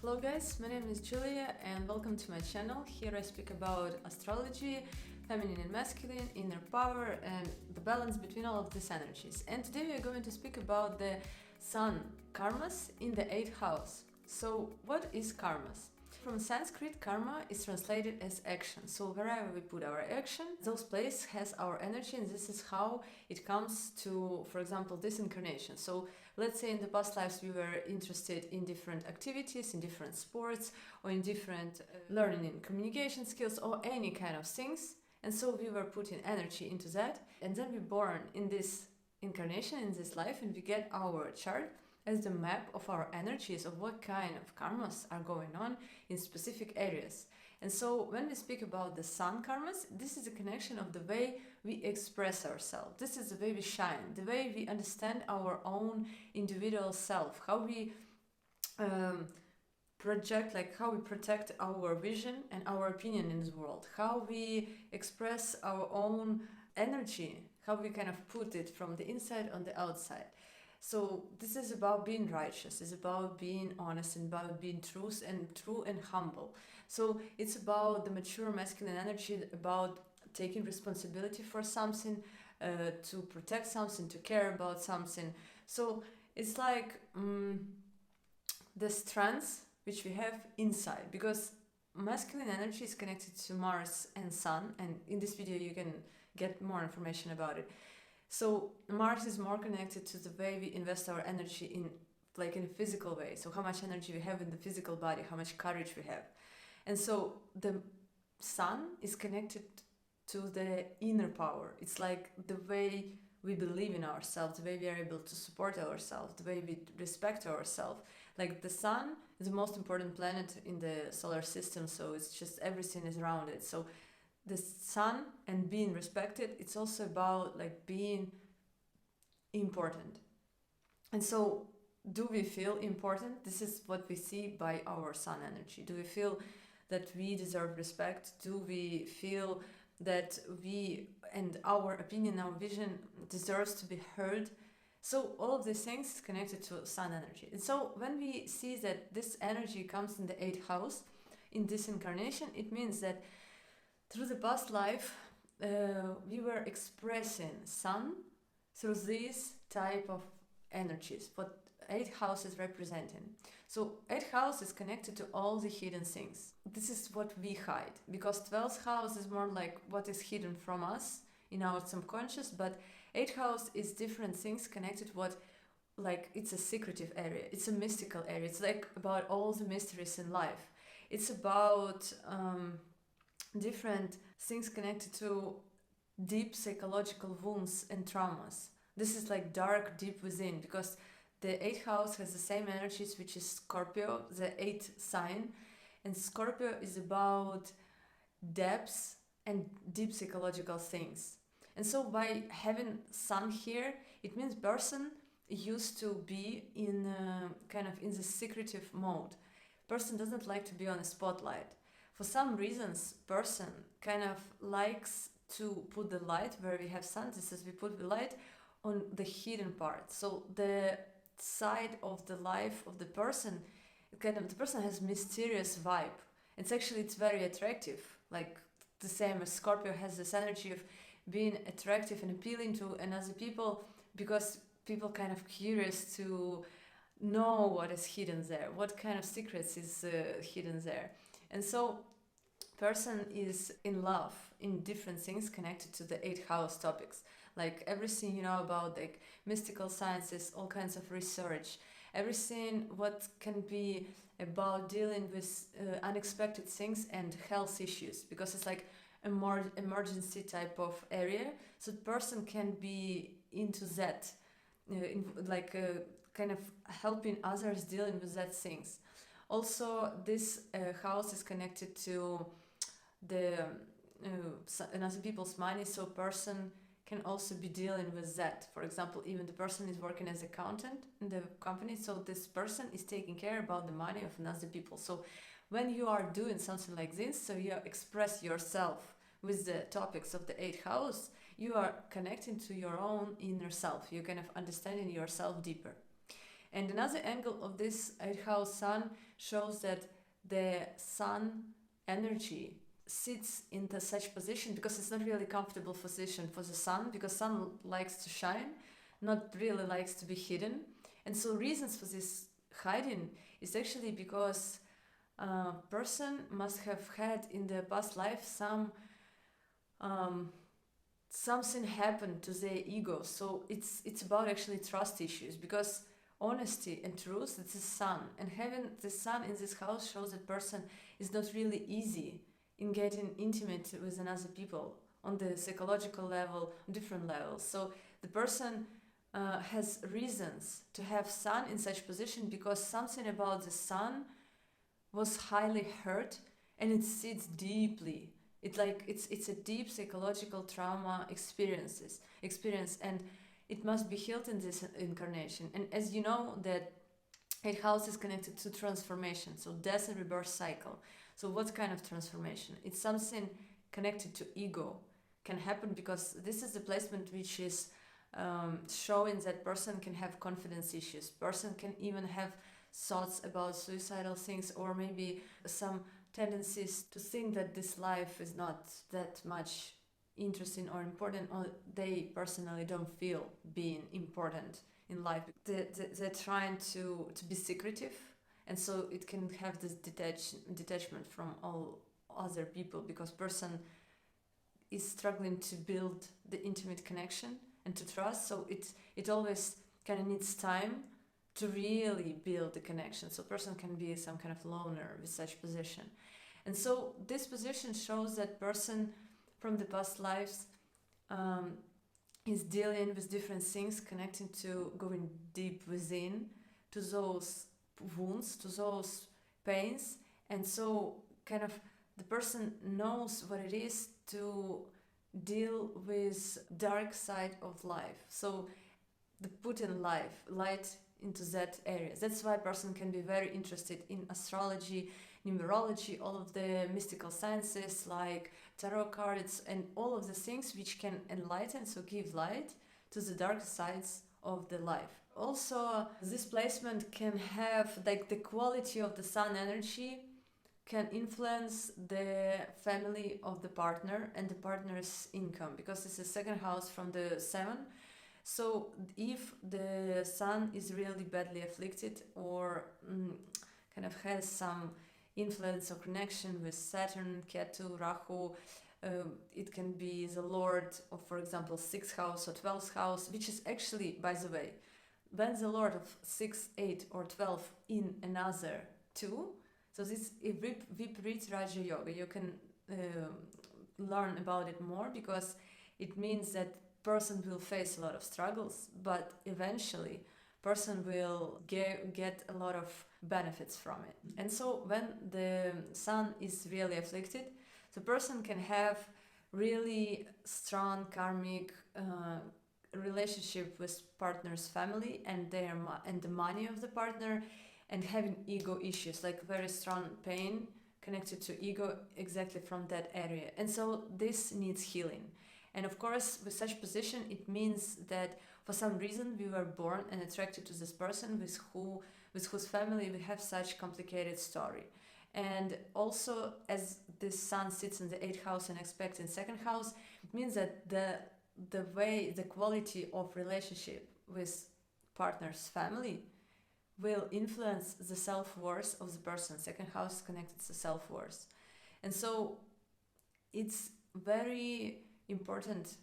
Hello guys, my name is Julia and welcome to my channel. Here I speak about astrology, feminine and masculine, inner power and the balance between all of these energies. And today we are going to speak about the sun karmas in the 8th house. So what is karmas? From Sanskrit, karma is translated as action. So wherever we put our action, those places has our energy, and this is how it comes to, for example, this incarnation. So let's say in the past lives we were interested in different activities, in different sports, or in different learning and communication skills, or any kind of things. And so we were putting energy into that, and then we born in this incarnation, in this life, and we get our chart as the map of our energies of what kind of karmas are going on in specific areas. And so when we speak about the sun karmas, this is a connection of the way we express ourselves. This is the way we shine, the way we understand our own individual self, how we project, like how we protect our vision and our opinion in this world, how we express our own energy, how we kind of put it from the inside on the outside. So this is about being righteous, it's about being honest and about being true and humble. So it's about the mature masculine energy, about taking responsibility for something, to protect something, to care about something. So it's like the strengths which we have inside, because masculine energy is connected to Mars and Sun, and in this video you can get more information about it. So Mars is more connected to the way we invest our energy in a physical way. So how much energy we have in the physical body, how much courage we have. And so the Sun is connected to the inner power. It's like the way we believe in ourselves, the way we are able to support ourselves, the way we respect ourselves. Like the Sun is the most important planet in the solar system, so it's just everything is around it. So the sun and being respected, it's also about like being important. And so do we feel important? This is what we see by our sun energy. Do we feel that we deserve respect? Do we feel that we and our opinion, our vision deserves to be heard? So all of these things is connected to sun energy. And so when we see that this energy comes in the 8th house in this incarnation, it means that through the past life, we were expressing sun through these type of energies, what 8th house is representing. So 8th house is connected to all the hidden things. This is what we hide, because 12th house is more like what is hidden from us in our subconscious, but 8th house is different things connected what, like it's a secretive area, it's a mystical area, it's like about all the mysteries in life. It's about different things connected to deep psychological wounds and traumas. This is like dark, deep within, because the 8th house has the same energies, which is Scorpio, the 8th sign, and Scorpio is about depths and deep psychological things. And so by having sun here, it means person used to be in kind of in the secretive mode. Person doesn't like to be on a spotlight. For some reasons, person kind of likes to put the light where we have sun. This is we put the light on the hidden part. So the side of the life of the person, kind of the person has mysterious vibe. It's very attractive. Like the same as Scorpio has this energy of being attractive and appealing to another people, because people kind of curious to know what is hidden there, what kind of secrets is hidden there. And so person is in love in different things connected to the 8th house topics, like everything about like mystical sciences, all kinds of research, everything what can be about dealing with unexpected things and health issues, because it's like a more emergency type of area. So the person can be into that, kind of helping others dealing with that things. Also, this house is connected to the other people's money, so person can also be dealing with that. For example, even the person is working as accountant in the company, so this person is taking care about the money of another people. So when you are doing something like this, so you express yourself with the topics of the 8th house, you are connecting to your own inner self. You're kind of understanding yourself deeper. And another angle of this 8th house sun shows that the sun energy sits in such position because it's not really comfortable position for the sun, because sun likes to shine, not really likes to be hidden. And so reasons for this hiding is actually because a person must have had in their past life something happened to their ego. So it's about actually trust issues, because honesty and truth, it's the sun, and having the sun in this house shows that person is not really easy in getting intimate with another people on the psychological level, different levels. So the person has reasons to have sun in such position because something about the sun was highly hurt, and it sits deeply. It's a deep psychological trauma experience, and it must be healed in this incarnation. And as you know, that 8th house is connected to transformation, so death and rebirth cycle. So what kind of transformation? It's something connected to ego, can happen because this is the placement which is showing that person can have confidence issues, person can even have thoughts about suicidal things, or maybe some tendencies to think that this life is not that much interesting or important, or they personally don't feel being important in life. They're trying to be secretive, and so it can have this detachment from all other people, because person is struggling to build the intimate connection and to trust. So it always kind of needs time to really build the connection. So person can be some kind of loner with such position. And so this position shows that person from the past lives is dealing with different things, connecting to going deep within, to those wounds, to those pains. And so kind of the person knows what it is to deal with dark side of life. So the put in light into that area. That's why a person can be very interested in astrology, numerology, all of the mystical sciences like tarot cards, and all of the things which can enlighten, so give light to the dark sides of the life. Also, this placement can have like the quality of the sun energy can influence the family of the partner and the partner's income, because it's the 2nd house from the 7. So if the sun is really badly afflicted, or kind of has some influence or connection with Saturn, Ketu, Rahu, it can be the lord of, for example, 6th house or 12th house, which is actually, by the way, when the lord of 6, 8 or 12 in another 2, so this is Viparit Raja Yoga. You can learn about it more, because it means that person will face a lot of struggles, but eventually person will get a lot of benefits from it. And so when the sun is really afflicted, the person can have really strong karmic relationship with partner's family and the money of the partner, and having ego issues, like very strong pain connected to ego exactly from that area. And so this needs healing. And of course, with such position, it means that for some reason we were born and attracted to this person with whose family we have such complicated story. And also, as this sun sits in the 8th house and aspects in 2nd house, it means that the quality of relationship with partner's family will influence the self-worth of the person. 2nd house connected to self-worth. And so it's very important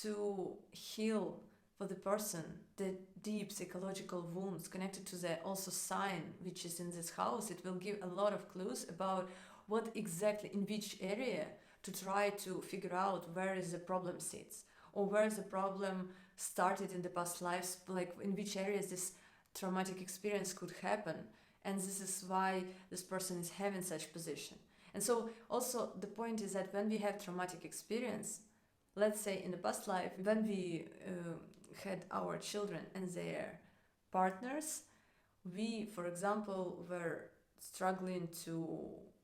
to heal for the person the deep psychological wounds connected to the also sign which is in this house. It will give a lot of clues about what exactly, in which area, to try to figure out where is the problem sits, or where the problem started in the past lives, like in which areas this traumatic experience could happen, and this is why this person is having such position. And so also the point is that when we have traumatic experience, let's say in the past life, when we had our children and their partners, we, for example, were struggling to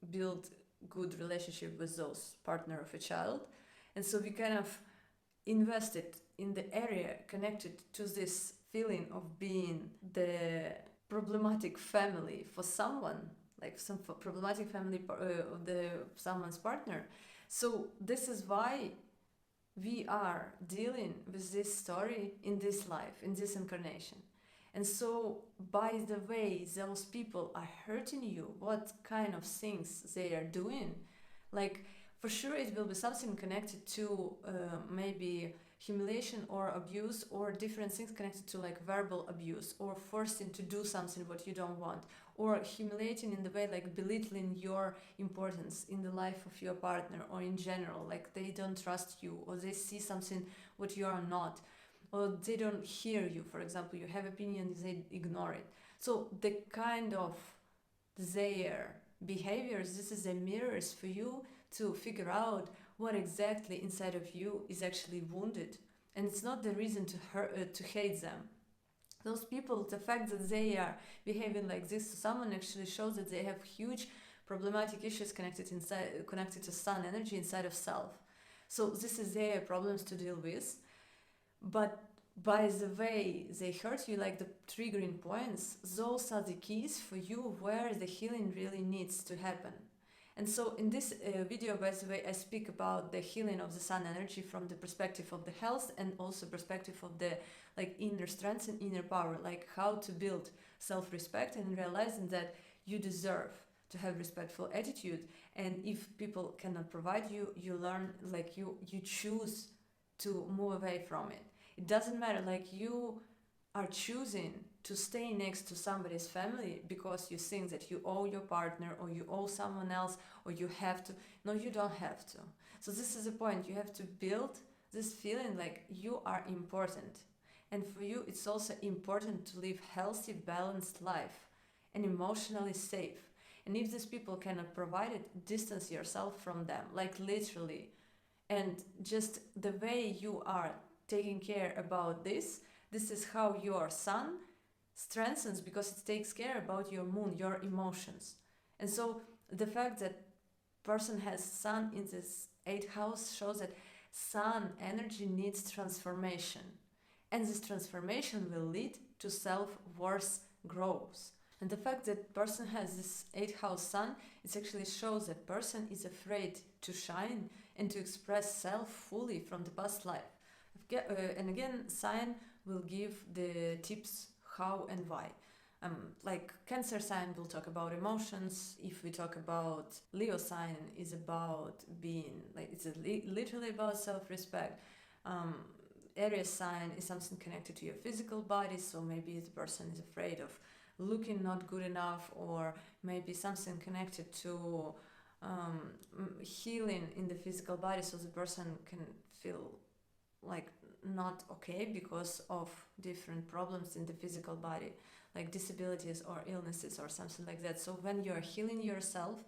build good relationship with those partner of a child, and so we kind of invested in the area connected to this feeling of being the problematic family for someone, like some problematic family of the someone's partner. So this is why we are dealing with this story in this life, in this incarnation. And so, by the way those people are hurting you, what kind of things they are doing, like for sure it will be something connected to maybe humiliation or abuse, or different things connected to like verbal abuse, or forcing to do something what you don't want, or humiliating in the way like belittling your importance in the life of your partner, or in general like they don't trust you, or they see something what you are not, or they don't hear you. For example, you have opinions, they ignore it. So the kind of their behaviors, this is a mirrors for you to figure out what exactly inside of you is actually wounded. And it's not the reason to hate them. Those people, the fact that they are behaving like this to someone actually shows that they have huge problematic issues connected to sun energy inside of self. So this is their problems to deal with. But by the way they hurt you, like the triggering points, those are the keys for you where the healing really needs to happen. And so in this video, by the way, I speak about the healing of the sun energy from the perspective of the health, and also perspective of the like inner strength and inner power, like how to build self-respect and realizing that you deserve to have respectful attitude. And if people cannot provide you, you learn, like you choose to move away from it. It doesn't matter, like you are choosing to stay next to somebody's family because you think that you owe your partner, or you owe someone else, or you have to. No, you don't have to. So this is the point. You have to build this feeling like you are important. And for you, it's also important to live healthy, balanced life and emotionally safe. And if these people cannot provide it, distance yourself from them, like literally. And just the way you are taking care about this is how your sun strengthens, because it takes care about your moon, your emotions. And so the fact that person has sun in this 8th house shows that sun energy needs transformation, and this transformation will lead to self-worth growth. And the fact that person has this 8th house sun, it actually shows that person is afraid to shine and to express self fully from the past life. And again, sign will give the tips how and why. Like Cancer sign will talk about emotions. If we talk about Leo sign, is about being like it's literally about self-respect. Aries sign is something connected to your physical body, so maybe the person is afraid of looking not good enough, or maybe something connected to healing in the physical body, so the person can feel like not okay because of different problems in the physical body, like disabilities or illnesses or something like that. So when you're healing yourself,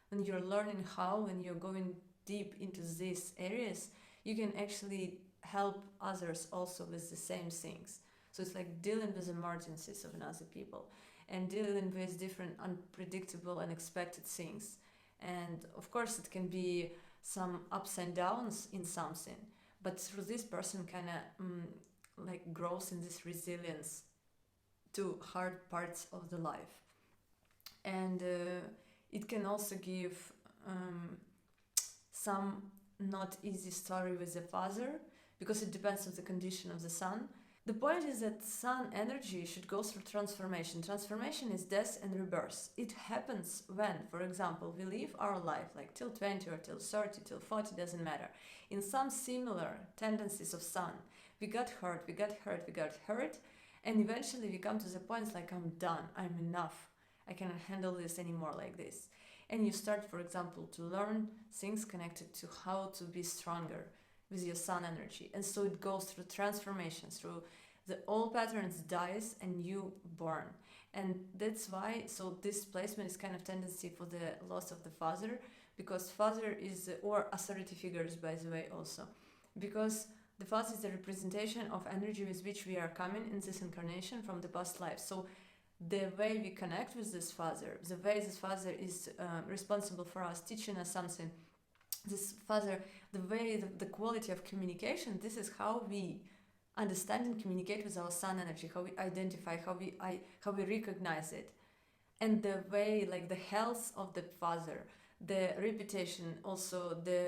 when you're learning how, when you're going deep into these areas, you can actually help others also with the same things. So it's like dealing with emergencies of other people, and dealing with different unpredictable, unexpected things. And of course it can be some ups and downs in something, but through this person kind of like grows in this resilience to hard parts of the life. And it can also give some not easy story with the father, because it depends on the condition of the sun. The point is that sun energy should go through transformation. Transformation is death and rebirth. It happens when, for example, we live our life like till 20 or till 30, till 40, doesn't matter, in some similar tendencies of sun. We got hurt, and eventually we come to the point like, I'm done, I'm enough, I cannot handle this anymore like this. And you start, for example, to learn things connected to how to be stronger with your sun energy. And so it goes through transformations, through the old patterns dies and you born. And that's why, so this placement is kind of tendency for the loss of the father, because father is, or authority figures, by the way, also, because the father is the representation of energy with which we are coming in this incarnation from the past life. So the way we connect with this father, the way this father is responsible for us, teaching us something, this father, the way, the quality of communication, this is how we understand and communicate with our sun energy, how we identify, how we recognize it, and the way, like the health of the father, the reputation, also the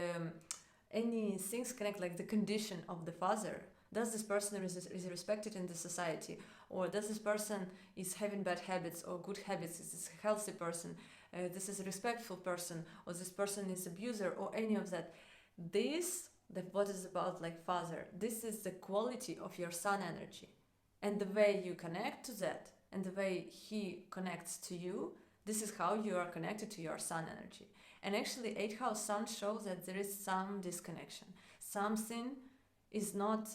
any things connect, like the condition of the father. Does this person is respected in the society, or does this person is having bad habits or good habits? Is this a healthy person? This is a respectful person, or this person is abuser, or any of that. This, that what is about like father, this is the quality of your sun energy, and the way you connect to that, and the way he connects to you, this is how you are connected to your sun energy. And actually, 8th house sun shows that there is some disconnection. Something is not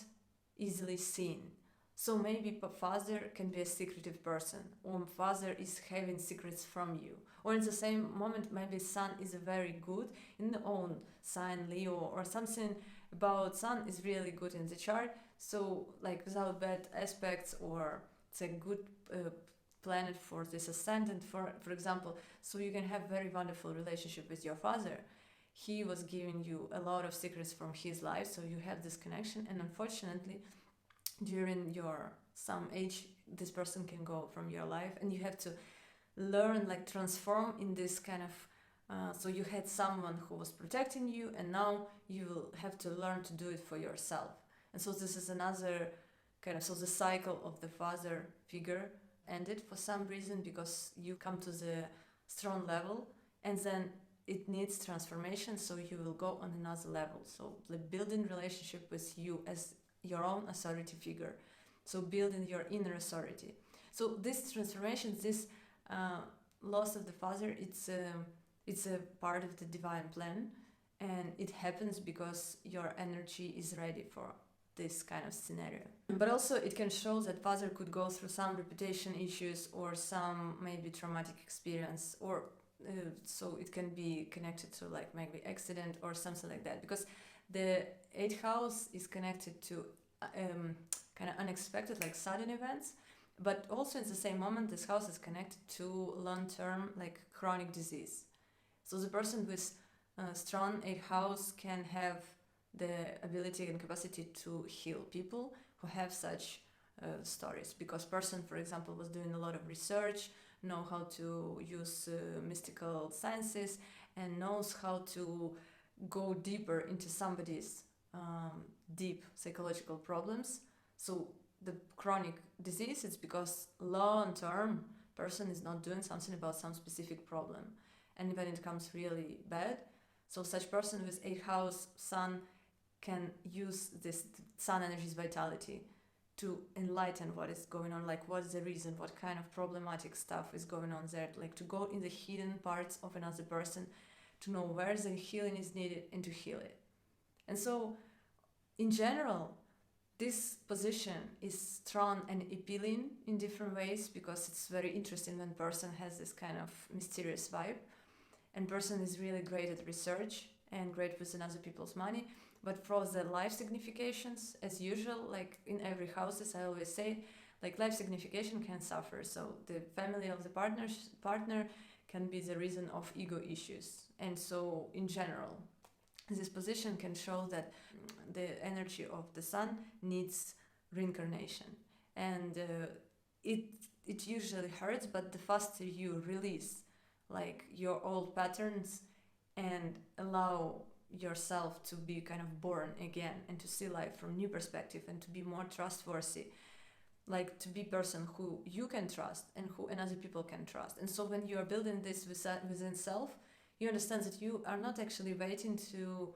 easily seen. So maybe father can be a secretive person, or father is having secrets from you. Or in the same moment, maybe sun is very good in the own sign, Leo, or something about sun is really good in the chart. So like without bad aspects, or it's a good planet for this ascendant, for example. So you can have very wonderful relationship with your father. He was giving you a lot of secrets from his life, so you have this connection. And unfortunately, during your some age, this person can go from your life, and you have to learn, like transform in this kind of so you had someone who was protecting you, and now you will have to learn to do it for yourself. And so this is another kind of, so the cycle of the father figure ended for some reason, because you come to the strong level, and then it needs transformation, so you will go on another level. So the building relationship with you as your own authority figure, so building your inner authority. So this transformation, this loss of the father, it's a part of the divine plan, and it happens because your energy is ready for this kind of scenario. But also it can show that father could go through some reputation issues, or some maybe traumatic experience, or so it can be connected to like maybe accident or something like that, because the 8th house is connected to kind of unexpected, like sudden events. But also in the same moment, this house is connected to long-term, like chronic disease. So the person with strong 8th house can have the ability and capacity to heal people who have such stories, because person, for example, was doing a lot of research, know how to use mystical sciences, and knows how to go deeper into somebody's deep psychological problems. So the chronic disease, it's because long term person is not doing something about some specific problem, and when it comes really bad, so such person with 8th house sun can use this sun energy's vitality to enlighten what is going on, like what is the reason, what kind of problematic stuff is going on there, like to go in the hidden parts of another person, to know where the healing is needed, and to heal it. And so in general, this position is strong and appealing in different ways, because it's very interesting when person has this kind of mysterious vibe, and person is really great at research and great with another people's money. But for the life significations, as usual, like in every houses, I always say, like life signification can suffer. So the family of the partner can be the reason of ego issues. And so in general, this position can show that the energy of the sun needs reincarnation. And it usually hurts, but the faster you release like your old patterns and allow yourself to be kind of born again, and to see life from new perspective, and to be more trustworthy, like to be person who you can trust and who another people can trust. And so when you are building this within self, you understand that you are not actually waiting to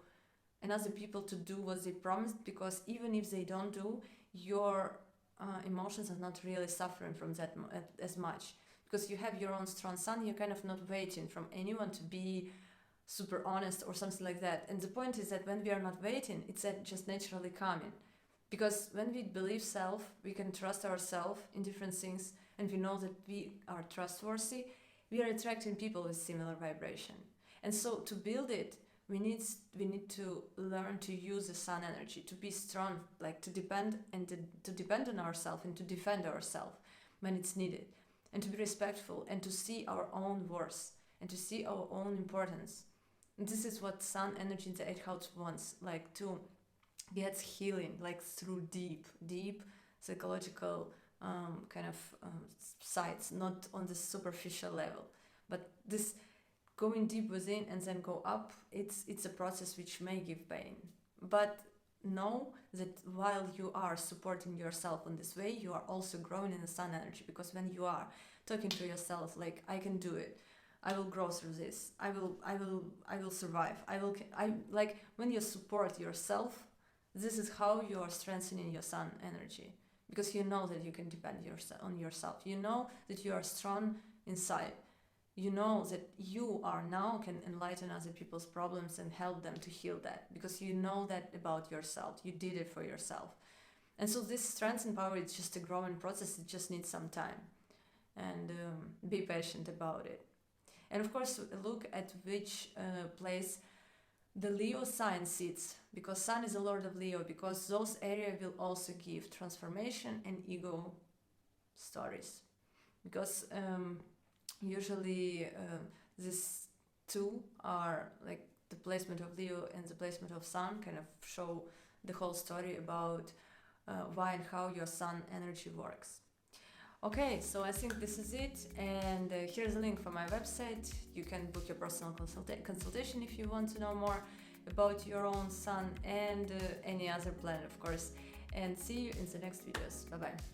another people to do what they promised, because even if they don't do, your emotions are not really suffering from that as much, because you have your own strong sun. You're kind of not waiting from anyone to be super honest or something like that. And the point is that when we are not waiting, it's just naturally coming, because when we believe self, we can trust ourselves in different things, and we know that we are trustworthy, we are attracting people with similar vibration. And so to build it, we need to learn to use the sun energy, to be strong, like to depend on ourselves, and to defend ourselves when it's needed, and to be respectful, and to see our own worth, and to see our own importance. And this is what sun energy in the 8th house wants, like to gets healing like through deep psychological kind of sides, not on the superficial level, but this going deep within and then go up. It's a process which may give pain, but know that while you are supporting yourself in this way, you are also growing in the sun energy, because when you are talking to yourself like, I can do it, I will grow through this, I will survive, I like, when you support yourself, this is how you are strengthening your sun energy, because you know that you can depend on yourself, you know that you are strong inside, you know that you are now can enlighten other people's problems and help them to heal that, because you know that about yourself, you did it for yourself. And so this strength and power is just a growing process, it just needs some time, and be patient about it. And of course, look at which place the Leo sign sits, because Sun is the Lord of Leo, because those areas will also give transformation and ego stories. Because usually these two are like the placement of Leo and the placement of Sun kind of show the whole story about why and how your Sun energy works. Okay, so I think this is it, and here's a link for my website. You can book your personal consultation if you want to know more about your own Sun and any other planet, of course. And see you in the next videos. Bye bye.